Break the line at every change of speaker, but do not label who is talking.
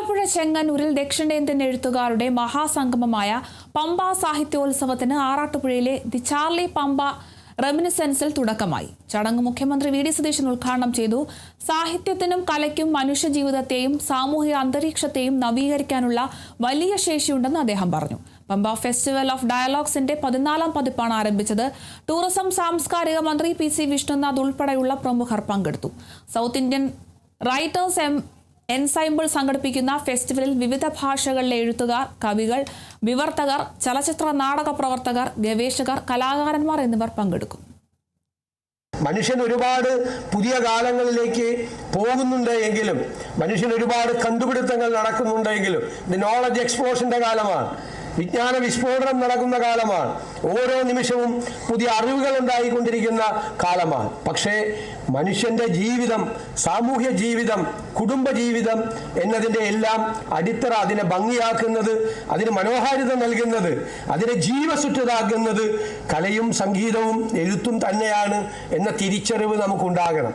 ആലപ്പുഴ ചെങ്ങന്നൂരിൽ ദക്ഷിണേന്ത്യൻ എഴുത്തുകാരുടെ മഹാസംഗമമായ പമ്പ സാഹിത്യോത്സവത്തിന് ആറാട്ടുപുഴയിലെ ദി ചാർലി പമ്പ റെമിനിസൻസിൽ തുടക്കമായി. ചടങ്ങ് മുഖ്യമന്ത്രി വി ഡി സതീശൻ ഉദ്ഘാടനം ചെയ്തു. സാഹിത്യത്തിനും കലയ്ക്കും മനുഷ്യജീവിതത്തെയും സാമൂഹിക അന്തരീക്ഷത്തെയും നവീകരിക്കാനുള്ള വലിയ ശേഷിയുണ്ടെന്ന് അദ്ദേഹം പറഞ്ഞു. പമ്പ ഫെസ്റ്റിവൽ ഓഫ് ഡയലോഗ്സിന്റെ 14ാം പതിപ്പാണ് ആരംഭിച്ചത്. ടൂറിസം സാംസ്കാരിക മന്ത്രി PC വിഷ്ണുനാഥ് ഉൾപ്പെടെയുള്ള പ്രമുഖർ പങ്കെടുത്തു. സൗത്ത് ഇന്ത്യൻ റൈറ്റേഴ്സ് എൻസൈമ്പിൾ സംഘടിപ്പിക്കുന്ന ഫെസ്റ്റിവലിൽ വിവിധ ഭാഷകളിലെ എഴുത്തുകാർ, കവികൾ, വിവർത്തകർ, ചലച്ചിത്ര നാടക പ്രവർത്തകർ, ഗവേഷകർ, കലാകാരന്മാർ എന്നിവർ പങ്കെടുക്കും.
മനുഷ്യൻ ഒരുപാട് പുതിയ കാലങ്ങളിലേക്ക് പോകുന്നുണ്ട് എങ്കിലും, മനുഷ്യൻ ഒരുപാട് കണ്ടുപിടുത്തങ്ങൾ നടക്കുന്നുണ്ടെങ്കിലും ഇത് നോളജ് എക്സ്പ്ലോഷന്റെ കാലമാണ്. വിജ്ഞാന വിസ്ഫോടനം നടക്കുന്ന കാലമാണ്. ഓരോ നിമിഷവും പുതിയ അറിവുകൾ ഉണ്ടായിക്കൊണ്ടിരിക്കുന്ന കാലമാണ്. പക്ഷേ മനുഷ്യന്റെ ജീവിതം, സാമൂഹ്യ ജീവിതം, കുടുംബ ജീവിതം എന്നതിൻ്റെ എല്ലാം അടിത്തറ, അതിനെ ഭംഗിയാക്കുന്നത്, അതിന് മനോഹാരിത നൽകുന്നത്, അതിനെ ജീവസുറ്റതാക്കുന്നത് കലയും സംഗീതവും എഴുത്തും തന്നെയാണ് എന്ന തിരിച്ചറിവ് നമുക്കുണ്ടാകണം.